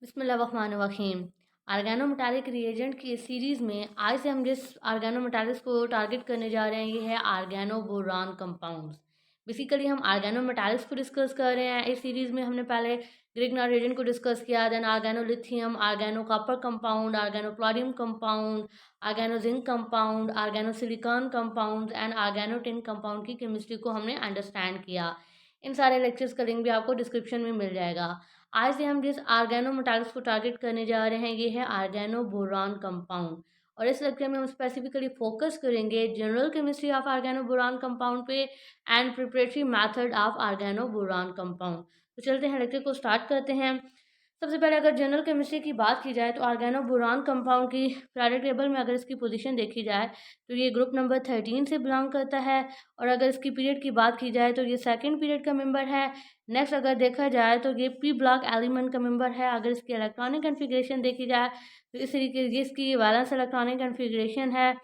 बिस्मिल्लाहिर्रहमानिर्रहीम। आर्गेनोमेटालिक रिएजेंट की इस सीरीज़ में आज से हम जिस आर्गेनोमेटालिक्स को टारगेट करने जा रहे हैं ये है आर्गेनोबोरान कंपाउंड्स। बेसिकली हम आर्गेनोमेटालिक्स को डिस्कस कर रहे हैं। इस सीरीज़ में हमने पहले ग्रिग्नार्ड रिएजेंट को डिस्कस किया, then organolithium, organo copper compound, organochlorium compound, organozinc compound, organosilicon compound and organotin compound की केमिस्ट्री को हमने अंडरस्टैंड किया। इन सारे लेक्चर्स का लिंक भी आपको डिस्क्रिप्शन में मिल जाएगा। आज से हम जिस आर्गेनोमेटालिक्स को टारगेट करने जा रहे हैं ये है आर्गेनोबोरान कंपाउंड। और इस लेक्चर में हम स्पेसिफिकली फोकस करेंगे general chemistry of organoboron compound पे and preparatory method of organoboron compound. तो चलते हैं लेक्चर को स्टार्ट करते हैं। सबसे पहले अगर जनरल केमिस्ट्री की बात की जाए तो आर्गेनोबोरान कंपाउंड की पीरियोडिक टेबल में अगर इसकी पोजीशन देखी जाए तो ये ग्रुप नंबर 13 से बिलोंग करता है। और अगर इसकी पीरियड की बात की जाए तो ये सेकंड पीरियड का मेंबर है। नेक्स्ट अगर देखा जाए तो ये पी ब्लॉक एलिमेंट का मेंबर है। अगर इसकी इलेक्ट्रॉनिक कन्फिग्रेशन देखी जाए तो इस तरीके की इसकी वैलेंस इलेक्ट्रॉनिक कन्फिग्रेशन है।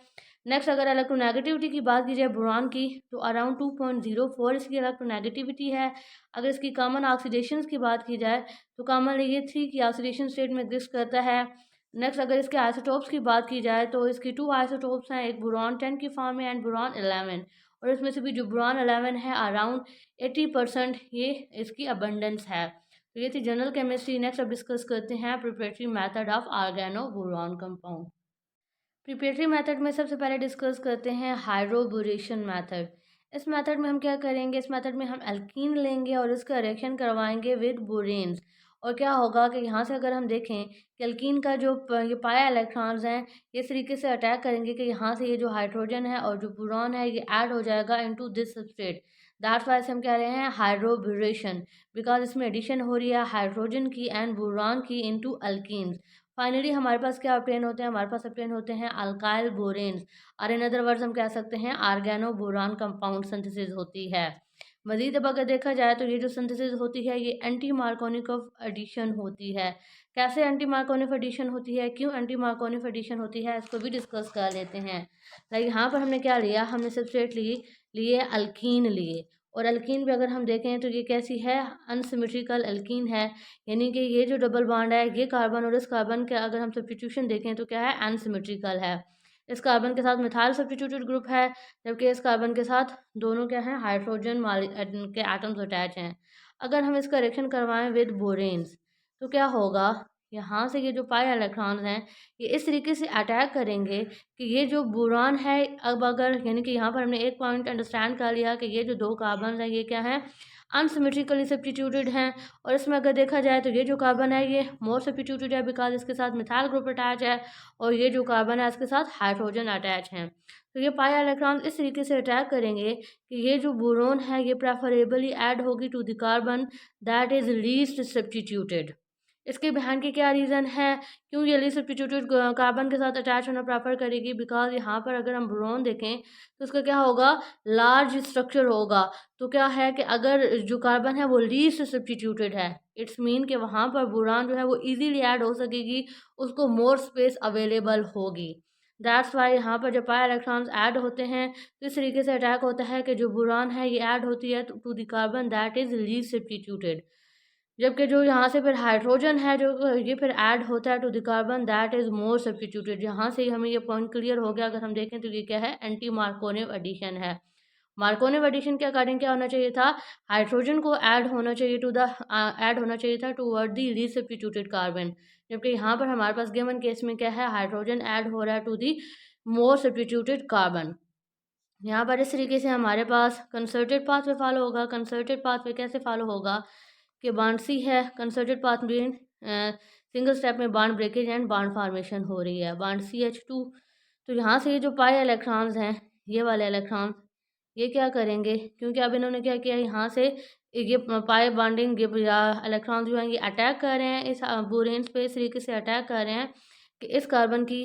नेक्स्ट अगर इलेक्ट्रोनेगेटिविटी की बात की जाए बोरान की तो अराउंड 2.04 इसकी इलेक्ट्रोनेगेटिविटी है। अगर इसकी कॉमन ऑक्सीडेशंस की बात की जाए तो कॉमनली ये 3 की ऑक्सीडेशन स्टेट में एग्जिस्ट करता है। नेक्स्ट अगर इसके आइसोटोप्स की बात की जाए तो इसकी 2 आइसोटोप्स हैं, एक बोरान 10 की फॉर्म में एंड बोरान 11। और इसमें से भी जो बोरान 11 है अराउंड 80% ये इसकी अबंडेंस है। तो ये थी जनरल केमिस्ट्री। नेक्स्ट अब डिस्कस करते हैं preparatory method of organo boron compound. Preparatory method में सबसे पहले डिस्कस करते हैं हाइड्रोबोरेशन मेथड। इस मेथड में हम क्या करेंगे, इस मेथड में हम एल्कीन लेंगे और इसका रिएक्शन करवाएंगे विद बोरेन्स। और क्या होगा कि यहाँ से अगर हम देखें कि एल्कीन का जो ये पाया इलेक्ट्रॉन्स हैं ये इस तरीके से अटैक करेंगे कि यहाँ से ये जो हाइड्रोजन है और जो बोरॉन है ये ऐड हो जाएगा into this substrate. That's why से हम कह रहे हैं हाइड्रोबोरेशन, बिकॉज इसमें एडिशन हो रही है हाइड्रोजन की एंड बोरॉन की इनटू अल्कीन्स। फाइनली हमारे पास क्या ऑब्टेन होते हैं, हमारे पास ऑब्टेन होते हैं अल्काइल बोरेन्स। और इन अदर वर्ड्स हम कह सकते हैं आर्गेनो बोरान कंपाउंड सिंथेसिस होती है। मजीद अब अगर देखा जाए तो ये जो सिंथेसिस होती है ये एंटी मार्कोनिक एडिशन होती है। कैसे एंटी मार्कोनिक एडिशन होती है, क्यों एंटी मार्कोनिक एडिशन होती है, इसको भी डिस्कस कर लेते हैं। लाइक यहाँ पर हमने क्या लिया, हमने सबस्ट्रेट लिए अल्कीन लिए। और अल्कीन भी अगर हम देखें तो ये कैसी है, अनसिमेट्रिकल अल्कीन है। यानी कि ये जो डबल बॉन्ड है ये कार्बन और इस कार्बन के अगर हम सब्स्टिट्यूशन देखें तो क्या है, अनसिमेट्रिकल है। इस कार्बन के साथ मिथाइल सब्स्टिट्यूटेड ग्रुप है, जबकि इस कार्बन के साथ दोनों क्या हैं, हाइड्रोजन के एटम्स अटैच हैं। अगर हम इसका रिएक्शन करवाएं विद बोरेन्स तो क्या होगा, यहाँ से ये जो पाई इलेक्ट्रॉन्स हैं ये इस तरीके से अटैक करेंगे कि ये जो बोरान है, अब अगर यानी कि यहाँ पर हमने एक पॉइंट अंडरस्टैंड कर लिया कि ये जो दो कार्बन हैं ये क्या हैं, अनसिमेट्रिकली सब्स्टिट्यूटेड हैं। और इसमें अगर देखा जाए तो ये जो कार्बन है ये मोर सब्स्टिट्यूटेड है बिकॉज इसके साथ मिथाइल ग्रुप अटैच है और ये जो कार्बन है इसके साथ हाइड्रोजन अटैच हैं। तो ये पाई इलेक्ट्रॉन इस तरीके से अटैक करेंगे कि ये जो बोरोन है ये प्रेफरेबली ऐड होगी to the carbon that is least substituted. इसके बिहाइंड की क्या रीज़न है, क्यों ये लीस्ट सब्स्टिट्यूटेड कार्बन के साथ अटैच होना प्रेफर करेगी, बिकॉज यहाँ पर अगर हम बोरोन देखें तो उसका क्या होगा, लार्ज स्ट्रक्चर होगा। तो क्या है कि अगर जो कार्बन है वो लीस्ट सब्स्टिट्यूटेड है, इट्स मीन कि वहाँ पर बोरान जो है वो इजीली ऐड हो सकेगी, उसको मोर स्पेस अवेलेबल होगी। दैट्स वाई यहाँ पर जब पाई इलेक्ट्रॉन्स ऐड होते हैं तो इस तरीके से अटैक होता है कि जो बोरान है ये ऐड होती है to the carbon that is least substituted. जबकि जो यहाँ से फिर हाइड्रोजन है जो ये फिर ऐड होता है to the carbon that is more substituted. यहाँ से ही हमें ये पॉइंट क्लियर हो गया। अगर हम देखें तो ये क्या है, एंटी मार्कोनिव एडिशन है। मार्कोनिव एडिशन के अकॉर्डिंग क्या होना चाहिए था, हाइड्रोजन को ऐड होना चाहिए ऐड होना चाहिए था toward the least substituted carbon. जबकि यहाँ पर हमारे पास गिवन केस में क्या है, हाइड्रोजन ऐड हो रहा है to the more substituted carbon. यहाँ पर इस तरीके से हमारे पास कंसर्टेड पाथवे फॉलो होगा। कंसर्टेड पाथवे कैसे फॉलो होगा कि बॉन्ड सी है, कंसर्टेड पाथ में सिंगल स्टेप में bond breakage and bond formation हो रही है, बॉन्ड CH2। तो यहाँ से ये जो पाई इलेक्ट्रॉन्स हैं ये वाले इलेक्ट्रॉन ये क्या करेंगे, क्योंकि अब इन्होंने क्या किया, यहाँ से ये पाई बॉन्डिंग या इलेक्ट्रॉन जो हैं ये अटैक कर रहे हैं इस बोरेन्स पे, इस तरीके से अटैक कर रहे हैं कि इस कार्बन की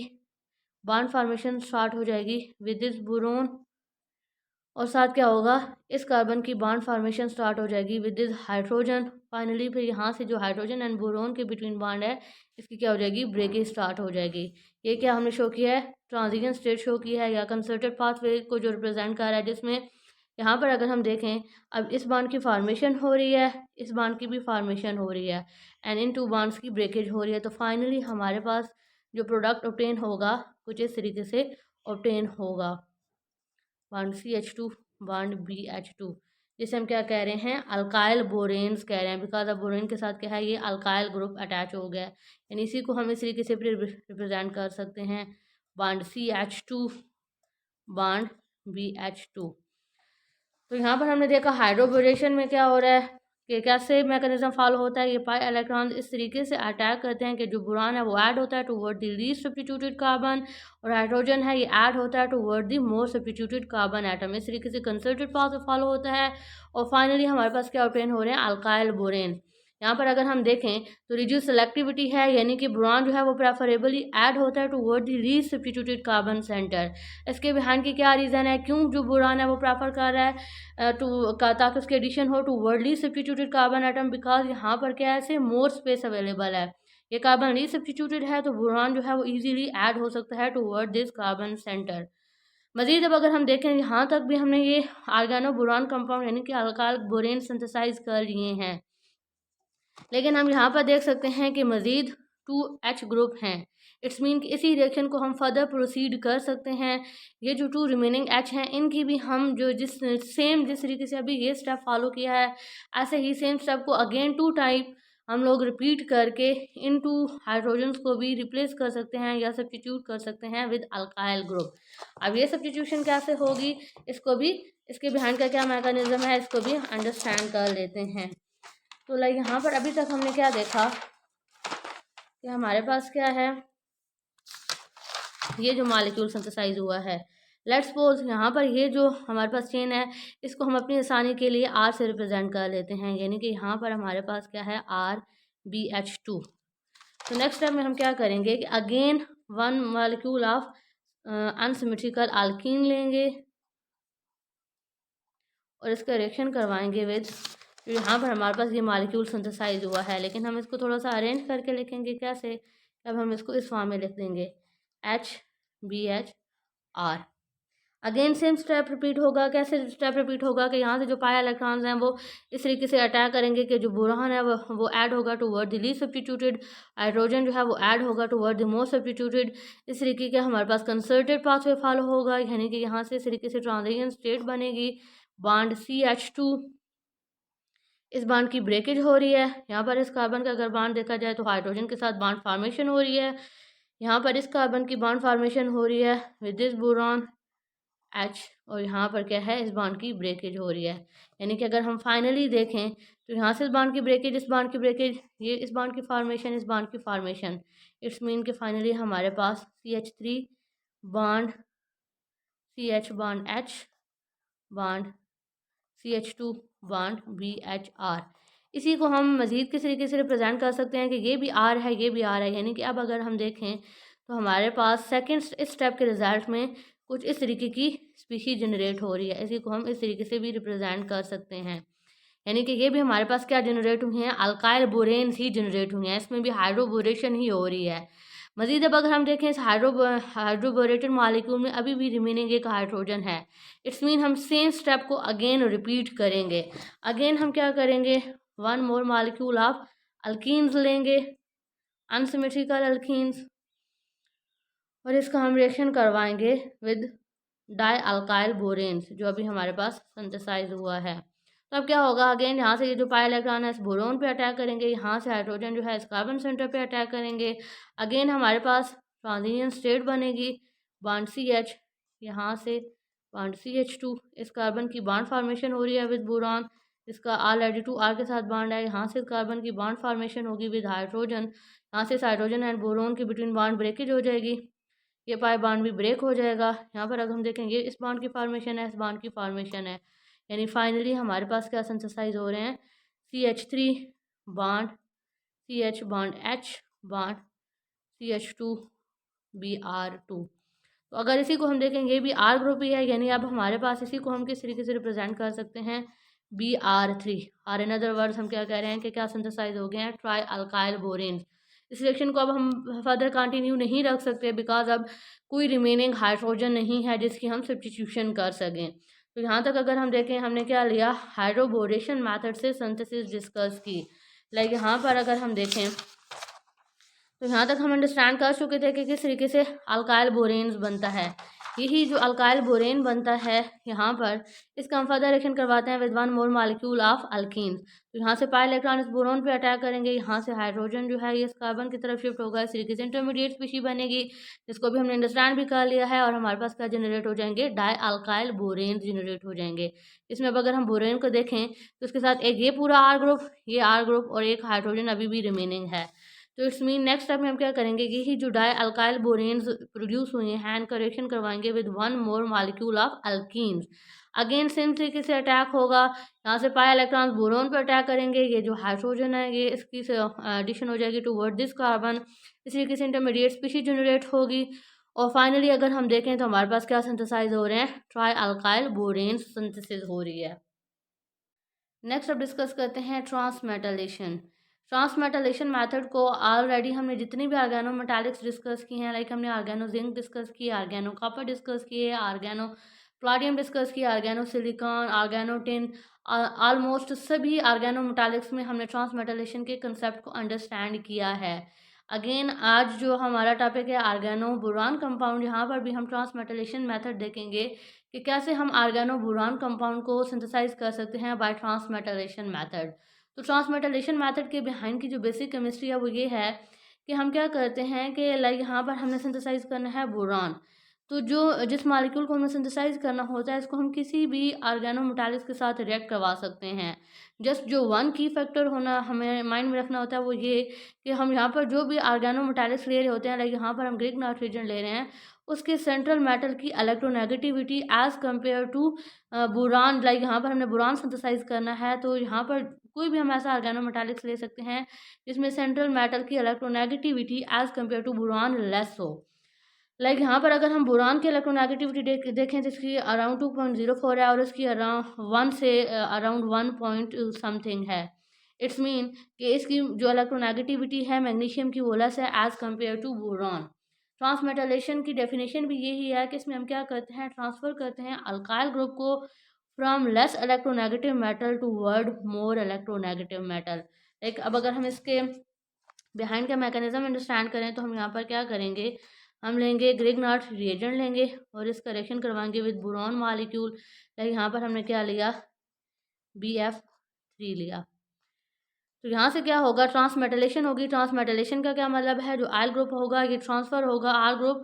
बॉन्ड फॉर्मेशन स्टार्ट हो जाएगी विद दिस बोरोन। और साथ क्या होगा, इस कार्बन की बॉन्ड फॉर्मेशन स्टार्ट हो जाएगी विद दिस हाइड्रोजन। फाइनली फिर यहाँ से जो हाइड्रोजन एंड बोरोन के बिटवीन बॉन्ड है इसकी क्या हो जाएगी, ब्रेकेज स्टार्ट हो जाएगी। ये क्या हमने शो किया है, ट्रांजिशन स्टेट शो किया है या कंसर्टेड पाथवे को जो रिप्रेजेंट कर रहा है, जिसमें यहाँ पर अगर हम देखें, अब इस बॉन्ड की फॉर्मेशन हो रही है, इस बॉन्ड की भी फॉर्मेशन हो रही है एंड इन 2 बॉन्ड्स की ब्रेकेज हो रही है। तो फाइनली हमारे पास जो प्रोडक्ट ऑब्टेन होगा कुछ इस तरीके से ऑब्टेन होगा, बॉन्ड CH2 बॉन्ड BH2, जिसे हम क्या कह रहे हैं, अल्काइल बोरेन्स कह रहे हैं, बिकॉज अब बोरेन के साथ क्या है, ये अल्काइल ग्रुप अटैच हो गया है। यानी इसी को हम इस तरीके से रिप्रेजेंट कर सकते हैं, बॉन्ड CH2 बॉन्ड BH2। तो यहाँ पर हमने देखा हाइड्रोबोरेशन में क्या हो रहा है कि कैसे मैकेनिज्म फॉलो होता है। ये पाई इलेक्ट्रॉन इस तरीके से अटैक करते हैं कि जो बोरान है वो ऐड होता है toward the least substituted carbon, और हाइड्रोजन है ये ऐड होता है toward the most substituted carbon atom. इस तरीके से कंसर्टेड पाथ फॉलो होता है और फाइनली हमारे पास क्या ऑब्टेन हो रहे हैं, अल्काइल बोरेन। यहाँ पर अगर हम देखें तो रिड्यूस सेलेक्टिविटी है, यानी कि बोरान जो है वो प्रेफरेबली ऐड होता है toward the least substituted carbon centre. इसके बिहाइंड की क्या रीज़न है, क्यों जो बोरान है वो प्रेफर कर रहा है ताकि उसकी एडिशन हो टू वर्डली सब्स्टिट्यूटेड कार्बन एटम, बिकॉज यहाँ पर क्या है, मोर स्पेस अवेलेबल है। ये कार्बन ली सब्स्टिट्यूटेड है तो बोरान जो है वो इजीली ऐड हो सकता है टूवर्ड दिस कार्बन सेंटर। मजीद अब अगर हम देखें, यहाँ तक भी हमने ये आर्गेनो बोरान कंपाउंड यानी कि अल्काइल बोरेन सिंथेसाइज कर लिए हैं, लेकिन हम यहाँ पर देख सकते हैं कि मज़ीद 2H ग्रुप हैं। इट्स मीन कि इसी रिएक्शन को हम फर्दर प्रोसीड कर सकते हैं। ये जो 2 रिमेनिंग H हैं इनकी भी हम जो जिस तरीके से अभी ये स्टेप फॉलो किया है, ऐसे ही सेम स्टेप को अगेन 2 टाइम हम लोग रिपीट करके इन 2 हाइड्रोजन्स को भी रिप्लेस कर सकते हैं या सब्स्टिट्यूट कर सकते हैं विद अल्काइल ग्रुप। अब ये सब्स्टिट्यूशन कैसे होगी, इसको भी, इसके बिहाइंड का क्या मैकेनिज्म है, इसको भी अंडरस्टैंड कर लेते हैं। तो लाइक यहाँ पर अभी तक हमने क्या देखा कि हमारे पास क्या है, ये जो मॉलिक्यूल सिंथेसाइज हुआ है, लेट्स सपोज यहाँ पर ये जो हमारे पास चेन है इसको हम अपनी आसानी के लिए R से रिप्रेजेंट कर लेते हैं, यानी कि यहाँ पर हमारे पास क्या है, RBH2। तो नेक्स्ट स्टेप में हम क्या करेंगे कि again 1 molecule of unsymmetrical alkyne लेंगे और इसका रिएक्शन करवाएंगे विद, यहाँ पर हमारे पास ये मॉलिक्यूल सिंथेसाइज हुआ है, लेकिन हम इसको थोड़ा सा अरेंज करके लिखेंगे कैसे। अब हम इसको इस फॉर्म में लिख देंगे HBHR। Again same step repeat होगा। कैसे स्टेप रिपीट होगा कि यहाँ से जो पाई इलेक्ट्रॉन्स हैं वो इस तरीके से अटैक करेंगे कि जो बोरान है वो ऐड होगा toward the least substituted, hydrogen जो है वो ऐड होगा टूवर्ड द मोस्ट सब्स्टिट्यूटेड। इस तरीके के हमारे पास कंसर्टेड पाथवे फॉलो होगा, यानी कि यहाँ से इस तरीके से ट्रांजिशन स्टेट बनेगी, बॉन्ड CH2, इस बॉन्ड की ब्रेकेज हो रही है। यहाँ पर इस कार्बन का अगर बॉन्ड देखा जाए तो हाइड्रोजन के साथ बॉन्ड फॉर्मेशन हो रही है, यहाँ पर इस कार्बन की बॉन्ड फॉर्मेशन हो रही है विद दिस बोरॉन H, और यहाँ पर क्या है, इस बॉन्ड की ब्रेकेज हो रही है। यानी कि अगर हम फाइनली देखें तो यहाँ से इस बॉन्ड की ब्रेकेज, इस बॉन्ड की ब्रेकेज, ये इस बॉन्ड की फॉर्मेशन, इस बॉन्ड की फॉर्मेशन, इट्स मीन कि फाइनली हमारे पास CH3 bond CH bond H bond CH2 bond BHR। इसी को हम मज़ीद किस तरीके से रिप्रेजेंट कर सकते हैं कि ये भी R है, ये भी R है, यानी कि अब अगर हम देखें तो हमारे पास सेकेंड इस स्टेप के रिजल्ट में कुछ इस तरीके की स्पीशीज जनरेट हो रही है। इसी को हम इस तरीके से भी रिप्रेजेंट कर सकते हैं, यानी कि ये भी हमारे पास क्या जनरेट हुई हैं, अल्काइल बोरेन्स ही जनरेट हुई हैं, इसमें भी हाइड्रोबोरेशन ही हो रही है। मज़ीद अब अगर हम देखें इस हाइड्रोबोरेटेड मॉलिक्यूल में अभी भी रिमेनिंग एक हाइड्रोजन है। इट्स मीन हम सेम स्टेप को अगेन रिपीट करेंगे। अगेन हम क्या करेंगे, 1 मोर मॉलिक्यूल ऑफ अल्कीन्स लेंगे, अनसिमेट्रिकल अल्कीन्स, और इसका हम रिएक्शन करवाएंगे विद डाई अल्काइल बोरेन्स जो अभी हमारे पास सिंथेसाइज हुआ है। तो अब क्या होगा, अगेन यहाँ से ये जो पाई इलेक्ट्रॉन है इस बोरोन पे अटैक करेंगे, यहाँ से हाइड्रोजन जो है इस कार्बन सेंटर पे अटैक करेंगे। अगेन हमारे पास ट्रांजिशन स्टेट बनेगी, बॉन्ड CH, यहाँ से बॉन्ड CH2, इस कार्बन की बॉन्ड फॉर्मेशन हो रही है विद बोरॉन, इसका ऑलरेडी 2R के साथ बॉन्ड है, यहाँ से कार्बन की बॉन्ड फॉर्मेशन होगी विद हाइड्रोजन, यहाँ से हाइड्रोजन एंड बोरोन के बिटवीन बॉन्ड ब्रेकेज हो जाएगी, ये पाई बॉन्ड भी ब्रेक हो जाएगा। यहाँ पर अगर हम देखेंगे इस बॉन्ड की फॉर्मेशन है, इस बॉन्ड की फॉर्मेशन है, यानी फाइनली हमारे पास क्या सिंथेसाइज हो रहे हैं, CH3 bond CH bond H bond CH2 Br2। तो अगर इसी को हम देखेंगे ये भी R ग्रुप ही है, यानी अब हमारे पास इसी को हम किस तरीके से रिप्रेजेंट कर सकते हैं, Br3, और इन अदर वर्ड्स हम क्या कह रहे हैं कि क्या सिंथेसाइज हो गए हैं, ट्राई अल्काइल बोरेन्स। इस रिएक्शन को अब हम फर्दर कंटिन्यू नहीं रख सकते बिकॉज अब कोई रिमेनिंग हाइड्रोजन नहीं है जिसकी हम सब्स्टिट्यूशन कर सकें। तो यहाँ तक अगर हम देखें, हमने क्या लिया, हाइड्रोबोरेशन मेथड से सिंथेसिस डिस्कस की। लाइक यहाँ पर अगर हम देखें तो यहाँ तक हम अंडरस्टैंड कर चुके थे कि किस तरीके से अल्काइल बोरेन्स बनता है। यही जो अल्काइल बोरेन बनता है यहाँ पर, इसका हम फर्दर रिएक्शन करवाते हैं with one more molecule of alkenes. तो यहाँ से पाई इलेक्ट्रॉन इस बोरोन पे अटैक करेंगे, यहाँ से हाइड्रोजन जो है ये इस कार्बन की तरफ शिफ्ट होगा, इस तरीके से इंटरमीडिएट स्पीशीज बनेगी, जिसको भी हमने अंडरस्टैंड भी कर लिया है। और हमारे पास क्या जनरेट हो जाएंगे, डाई अल्काइल बोरेन जनरेट हो जाएंगे। इसमें अब अगर हम बोरेन को देखें तो उसके साथ एक ये पूरा आर ग्रुप, ये आर ग्रुप और एक हाइड्रोजन अभी भी रिमेनिंग है। तो इट्स मीन नेक्स्ट स्टेप में हम क्या करेंगे कि ही जो डाई अल्काइल बोरेन्स प्रोड्यूस हुए हैं एंड करेक्शन करवाएंगे with one more molecule of alkenes. Again same तरीके से अटैक होगा, यहाँ से पाई इलेक्ट्रॉन्स बोरोन पर अटैक करेंगे, ये जो हाइड्रोजन है ये इसकी से एडिशन हो जाएगी टूवर्ड दिस कार्बन, इस तरीके से इंटरमीडिएट स्पीशीज जनरेट होगी। और फाइनली अगर हम देखें तो हमारे पास क्या सिंथेसाइज हो रहे हैं, ट्राई अल्काइल बोरेन्स सिंथेसिस हो रही है। नेक्स्ट अब डिस्कस करते हैं ट्रांसमेटलेशन। ट्रांसमेटलेशन मेथड को ऑलरेडी हमने जितनी भी आर्गेनो मेटालिक्स डिस्कस की हैं, लाइक हमने आर्गेनो जिंक डिस्कस की, आर्गेनो कॉपर डिस्कस किए, आर्गेनो प्लाटियम डिस्कस किया, आर्गेनो सिलिकॉन, आर्गेनो टिन, ऑलमोस्ट सभी आर्गेनो मेटालिक्स में हमने ट्रांसमेटलेशन के कंसेप्ट को अंडरस्टैंड किया है। अगेन आज जो हमारा टॉपिक है आर्गेनो बोरान कंपाउंड, यहाँ पर भी हम ट्रांसमेटलेशन मेथड देखेंगे कि कैसे हम आर्गेनो बोरान कंपाउंड को सिंथेसाइज कर सकते हैं बाय ट्रांसमेटलेशन मेथड। तो ट्रांसमेटलेशन मेथड के बिहाइंड की जो बेसिक केमिस्ट्री है वो ये है कि हम क्या करते हैं कि लाइक यहाँ पर हमने सिंथेसाइज करना है बोरान। तो जो जिस मॉलिक्यूल को हमें सिंथेसाइज करना होता है इसको हम किसी भी आर्गेनो मेटालिक्स के साथ रिएक्ट करवा सकते हैं। जस्ट जो वन की फैक्टर होना हमें माइंड में रखना होता है वो ये कि हम यहाँ पर जो भी आर्गेनो मेटालिक्स ले रहे होते हैं, लाइक यहाँ पर हम ग्रीक नाइट्रोजन ले रहे हैं, उसके सेंट्रल मेटल की electronegativity as compared to boron, like यहाँ पर हमने बोरान सिंथेसाइज करना है तो यहाँ पर कोई भी हम ऐसा ऑर्गेनो मेटालिक्स ले सकते हैं जिसमें सेंट्रल मेटल की electronegativity as compared to boron less हो। लाइक यहाँ पर अगर हम बोरान की इलेक्ट्रोनेगेटिविटी देखें तो इसकी अराउंड 2.04 है और इसकी अराउंड 1 से अराउंड 1 पॉइंट समथिंग है। इट्स मीन कि इसकी जो इलेक्ट्रोनेगेटिविटी है मैग्नीशियम की वो लेस है एज कम्पेयर टू बोरान। ट्रांसमेटलेशन की डेफिनेशन भी यही है कि इसमें हम क्या करते हैं, ट्रांसफ़र करते हैं अल्काइल ग्रुप को from less electronegative metal toward more electronegative metal. Like अब अगर हम इसके बिहाइंड का मैकेनिज्म अंडरस्टैंड करें तो हम यहाँ पर क्या करेंगे, हम लेंगे ग्रिग्नार्ड रिएजेंट लेंगे और इसका रिएक्शन करवाएंगे विद बोरॉन मॉलिक्यूल। लाइक यहाँ पर हमने क्या लिया, BF3 लिया। तो यहाँ से क्या होगा, ट्रांसमेटलेशन होगी। ट्रांसमेटलेशन का क्या मतलब है, जो आयल ग्रुप होगा ये ट्रांसफ़र होगा आर ग्रुप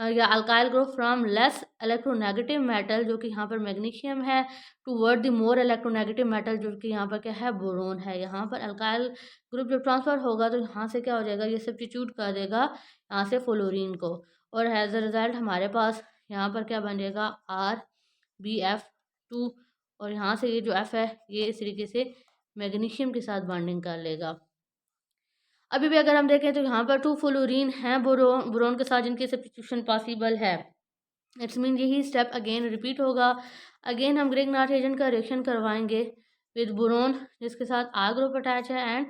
या alkyl group from less electronegative metal जो कि यहाँ पर मैग्नीशियम है toward the more electronegative metal जो कि यहाँ पर क्या है, बोरोन है। यहाँ पर अल्काइल ग्रुप जब ट्रांसफ़र होगा तो यहाँ से क्या हो जाएगा, ये सब्स्टिट्यूट कर देगा यहाँ से फ्लोरीन को, और एज अ रिज़ल्ट हमारे पास यहाँ पर क्या बन जाएगा, RBF2। और यहाँ से ये जो F है ये इस तरीके से मैग्नीशियम के साथ बॉन्डिंग कर लेगा। अभी भी अगर हम देखें तो यहाँ पर 2 फ्लोरीन हैं बोरोन बोरोन के साथ जिनकी सब्स्टिट्यूशन पॉसिबल है। इट्स मीन यही स्टेप अगेन रिपीट होगा। अगेन हम ग्रिग्नार्ड रिएजेंट का रिएक्शन करवाएंगे विद बोरोन जिसके साथ आर ग्रुप अटैच है एंड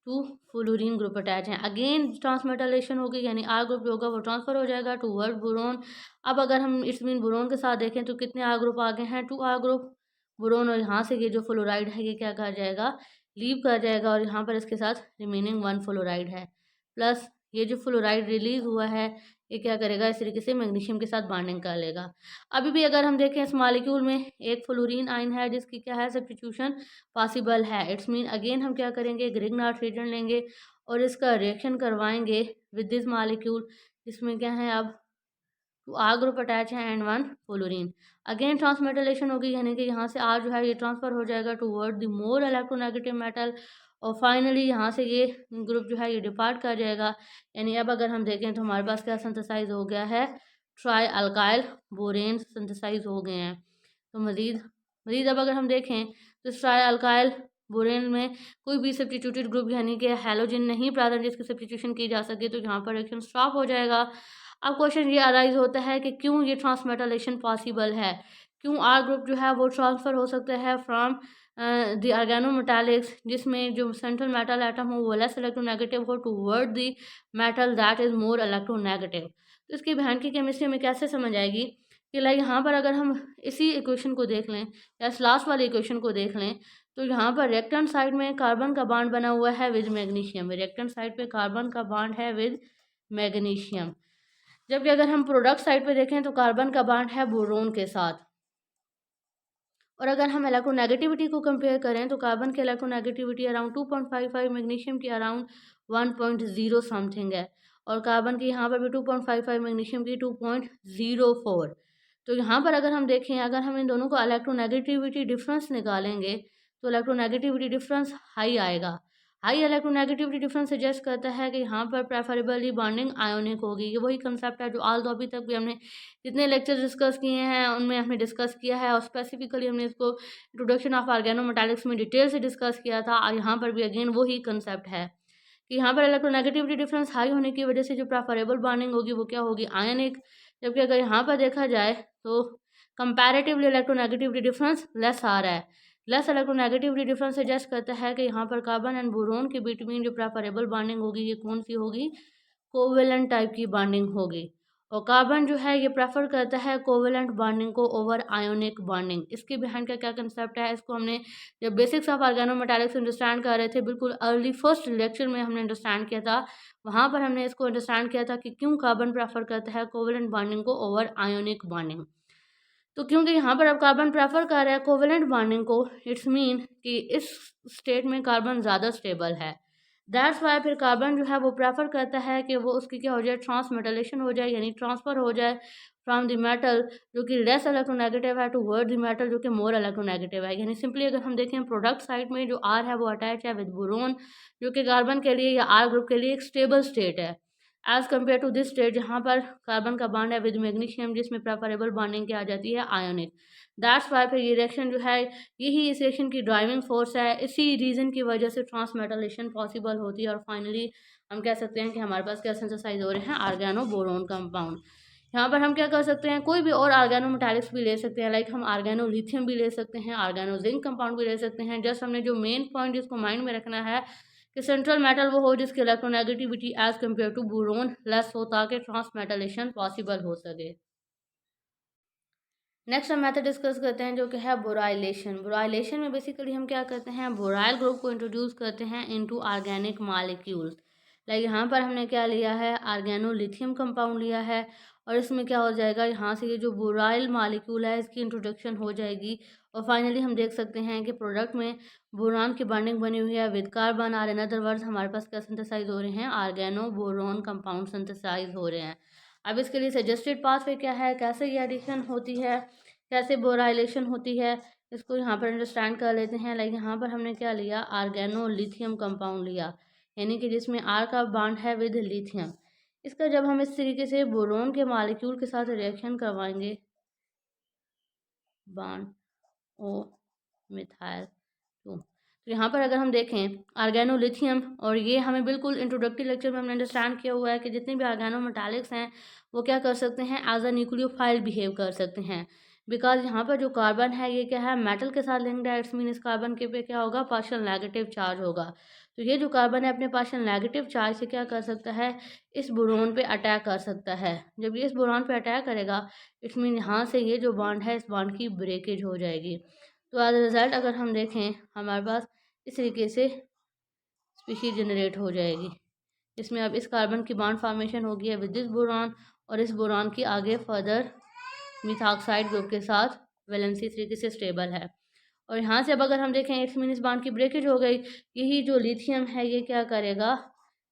2 फ्लोरीन ग्रुप अटैच हैं। अगेन ट्रांसमेटलेशन होगी, यानी आर ग्रुप जो होगा वो ट्रांसफ़र हो जाएगा टू वर्ड बोरोन। अब अगर हम इट्स मीन बोरोन के साथ देखें तो कितने आर ग्रुप आ गए हैं, 2 आर ग्रुप बोरोन, और यहाँ से ये जो फ्लोराइड है ये क्या कर जाएगा, लीव कर जाएगा, और यहाँ पर इसके साथ रिमेनिंग 1 फ्लोराइड है। प्लस ये जो फ्लोराइड रिलीज़ हुआ है ये क्या करेगा, इस तरीके से मैग्नीशियम के साथ बॉन्डिंग कर लेगा। अभी भी अगर हम देखें इस मॉलिक्यूल में एक फ्लोरीन आयन है जिसकी क्या है, सब्स्टिट्यूशन पॉसिबल है। इट्स मीन अगेन हम क्या करेंगे, ग्रिग्नार्ड रिएजेंट लेंगे और इसका रिएक्शन करवाएंगे विद दिस मॉलिक्यूल जिसमें क्या है, अब 2 आर ग्रुप अटैच है एंड 1 फ्लोरीन। अगेन ट्रांसमेटलेशन होगी, यानी कि यहाँ से आर जो है ये ट्रांसफ़र हो जाएगा toward the more electronegative metal, और फाइनली यहाँ से ये ग्रुप जो है ये डिपार्ट कर जाएगा। यानी अब अगर हम देखें तो हमारे पास क्या सिंथेसाइज हो गया है, ट्राई अल्काइल बोरेन सिंथेसाइज हो गए हैं। तो मज़ीद मज़ीद अब अगर हम देखें तो इस ट्राई अल्काइल बोरेन में कोई भी सब्स्टिट्यूटेड ग्रुप यानी कि हैलोजन नहीं प्रेजेंट जिसकी सब्स्टिट्यूशन की जा सके, तो यहाँ पर रिएक्शन स्टॉप हो जाएगा। अब क्वेश्चन ये अराइज होता है कि क्यों ये ट्रांसमेटलेशन पॉसिबल है, क्यों आर ग्रुप जो है वो ट्रांसफ़र हो सकता है फ्रॉम द ऑर्गेनो मेटालिक्स जिसमें जो सेंट्रल मेटल एटम हो वो लेस इलेक्ट्रोनेगेटिव हो toward the metal that is more electronegative. तो इसकी बिहाइंड की केमिस्ट्री में कैसे समझ आएगी कि लाइक यहाँ पर अगर हम इसी इक्वेशन को देख लें या इस लास्ट वाले इक्वेशन को देख लें, तो यहाँ पर रिएक्टेंट साइड में कार्बन का बॉन्ड बना हुआ है विद मैग्नीशियम, रिएक्टेंट साइड पे कार्बन का बॉन्ड है विद मैग्नीशियम। जबकि अगर हम प्रोडक्ट साइड पे देखें तो कार्बन का बॉन्ड है बोरोन के साथ। और अगर हम इलेक्ट्रोनेगेटिविटी को कंपेयर करें तो कार्बन की इलेक्ट्रोनेगेटिविटी अराउंड 2.55, मैग्नीशियम की अराउंड 1.0 समथिंग है, और कार्बन की यहाँ पर भी 2.55, मैग्नीशियम की 2.04। तो यहाँ पर अगर हम देखें, अगर हम इन दोनों को इलेक्ट्रोनेगेटिविटी डिफरेंस निकालेंगे तो इलेक्ट्रोनेगेटिविटी डिफरेंस हाई आएगा। हाई इलेक्ट्रोनेगेटिविटी डिफरेंस सजेस्ट करता है कि यहाँ पर प्रेफरेबली बॉन्डिंग आयोनिक होगी। ये वही कंसेप्ट है जो आल दो अभी तक भी हमने जितने लेक्चर डिस्कस किए हैं उनमें हमने डिस्कस किया है, और स्पेसिफिकली हमने इसको इंट्रोडक्शन ऑफ ऑर्गेनोमेटालिक्स में डिटेल से डिस्कस किया था। और यहाँ पर भी अगेन वही कंसेप्ट है कि यहाँ पर इलेक्ट्रोनेगेटिविटी डिफरेंस हाई होने की वजह से जो प्रेफरेबल बॉन्डिंग होगी वो क्या होगी, आयनिक। जबकि अगर यहाँ पर देखा जाए तो कंपैरेटिवली इलेक्ट्रोनेगेटिविटी डिफरेंस लेस आ रहा है। लेस इलेक्ट्रोनेगेटिविटी डिफरेंस सजेस्ट करता है कि यहाँ पर कार्बन एंड बोरोन के बिटवीन जो प्रेफरेबल बॉन्डिंग होगी ये कौन सी होगी, कोवेलेंट टाइप की बॉन्डिंग होगी। और कार्बन जो है ये प्रेफर करता है कोवेलेंट बॉन्डिंग को ओवर आयोनिक बॉन्डिंग। इसके बिहाइंड का क्या कंसेप्ट है, इसको हमने जब बेसिक्स ऑफ ऑर्गेनोमेटालिक्स अंडरस्टैंड कर रहे थे, बिल्कुल अर्ली फर्स्ट लेक्चर में हमने अंडरस्टैंड किया था। वहाँ पर हमने इसको अंडरस्टैंड किया था कि क्यों कार्बन प्रेफर करता है कोवेलेंट बॉन्डिंग को ओवर आयोनिक बॉन्डिंग। तो क्योंकि यहाँ पर अब कार्बन प्रेफर कर रहा है कोवेलेंट बॉन्डिंग को, इट्स मीन कि इस स्टेट में कार्बन ज़्यादा स्टेबल है। दैट्स वाई फिर कार्बन जो है वो प्रेफर करता है कि वो उसकी क्या हो जाए, ट्रांसमेटलेशन हो जाए, यानी ट्रांसफ़र हो जाए फ्रॉम द मेटल जो कि लेस इलेक्ट्रोनेगेटिव है टुवर्ड द मेटल जो कि मोर इलेक्ट्रोनेगेटिव है। यानी सिंपली अगर हम देखें प्रोडक्ट साइड में जो आर है वो अटैच है विद बोरोन, जो कि कार्बन के लिए या आर ग्रुप के लिए एक स्टेबल स्टेट है, as compared to this state जहाँ पर कार्बन का बॉन्ड है विद मैग्नीशियम जिसमें प्रेफरेबल बॉन्डिंग क्या आ जाती है, आयोनिक। दैट्स वाई फिर ये रिएक्शन जो है यही इस रिएक्शन की ड्राइविंग फोर्स है। इसी रीज़न की वजह से ट्रांसमेटलेशन पॉसिबल होती है, और फाइनली हम कह सकते हैं कि हमारे पास क्या सिंथेसाइज हो रहे हैं, आर्गेनो बोरोन कंपाउंड। यहाँ पर हम क्या कर सकते हैं, कोई भी और आर्गेनो मेटालिक्स भी ले सकते हैं, लाइक हम आर्गेनो लिथियम भी ले सकते हैं, आर्गेनो जिंक कंपाउंड भी ले सकते हैं। जस्ट हमने जो मेन पॉइंट जिसको माइंड में रखना है कि सेंट्रल मेटल वो हो जिसकी electronegativity as compared to boron less हो, ताकि ट्रांसमेटलेशन पॉसिबल हो सके। नेक्स्ट हम मेथड डिस्कस करते हैं जो कि है बोराइलेशन। बोराइलेशन में बेसिकली हम क्या करते हैं, बोराइल ग्रुप को इंट्रोड्यूस करते हैं इनटू ऑर्गेनिक मॉलिक्यूल्स। लाइक यहाँ पर हमने क्या लिया है, आर्गेनो लिथियम कंपाउंड लिया है, और इसमें क्या हो जाएगा, यहाँ से ये जो बोराइल मॉलिक्यूल है इसकी इंट्रोडक्शन हो जाएगी। और फाइनली हम देख सकते हैं कि प्रोडक्ट में बोरान की बॉन्डिंग बनी हुई है विद कार्बन, और इन अदर वर्ड्स हमारे पास क्या सिंथेसाइज हो रहे हैं, आर्गेनो बोरोन कंपाउंड सिंथेसाइज हो रहे हैं। अब इसके लिए सजेस्टेड पाथवे क्या है, कैसे ये एडिशन होती है, कैसे बोराइलेशन होती है, इसको यहाँ पर अंडरस्टैंड कर लेते हैं। लाइक यहाँ पर हमने क्या लिया, आर्गेनो लिथियम कंपाउंड लिया, यानी कि जिसमें आर का बॉन्ड है विद लिथियम। इसका जब हम इस तरीके से बोरोन के मॉलिक्यूल के साथ रिएक्शन करवाएंगे, बॉन्ड ओ मिथाइल तो यहाँ पर अगर हम देखें आर्गेनो लिथियम, और ये हमें बिल्कुल इंट्रोडक्टरी लेक्चर में हमने अंडरस्टैंड किया हुआ है कि जितने भी आर्गेनो मेटालिक्स हैं वो क्या कर सकते हैं, एज अ न्यूक्लियोफाइल बिहेव कर सकते हैं। बिकॉज यहाँ पर जो कार्बन है ये क्या है, मेटल के साथ लिंक्ड है, इट्स मीन इस कार्बन के पे क्या होगा, पार्शियल नेगेटिव चार्ज होगा। तो ये जो कार्बन है अपने पार्शियल नेगेटिव चार्ज से क्या कर सकता है, इस बोरोन पे अटैक कर सकता है। जब ये इस बोरोन पे अटैक करेगा इट्स मीन यहाँ से ये जो बॉन्ड है इस बॉन्ड की ब्रेकेज हो जाएगी। तो एज अ रिजल्ट अगर हम देखें हमारे पास इस तरीके से स्पीशीज जनरेट हो जाएगी, जिसमें अब इस कार्बन की बॉन्ड फॉर्मेशन होगी है विद दिस बोरॉन, और इस बोरॉन की आगे फर्दर मिथॉक्साइड ग्रुप के साथ वैलेंसी इस तरीके से स्टेबल है। और यहाँ से अब अगर हम देखें इट्स मीन इस बॉन्ड की ब्रेकेज हो गई, यही जो लिथियम है ये क्या करेगा,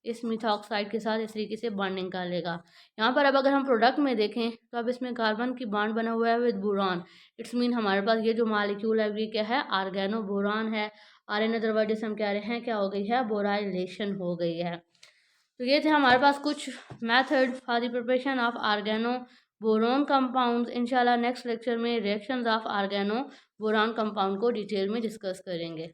इस मिथॉक्साइड के साथ इस तरीके से बॉन्डिंग कर लेगा। यहाँ पर अब अगर हम प्रोडक्ट में देखें तो अब इसमें कार्बन की बॉन्ड बना हुआ है विद बोरॉन, इट्स मीन हमारे पास ये जो मॉलिक्यूल है ये क्या है, आर्गेनो बोरॉन है, और इन अदर वर्ड हम कह रहे हैं क्या हो गई है, बोराइलेशन हो गई है। तो ये थे हमारे पास कुछ method for the preparation of organo boron compounds. इंशाल्लाह नेक्स्ट लेक्चर में reactions of organo boron compound को डिटेल में डिस्कस करेंगे।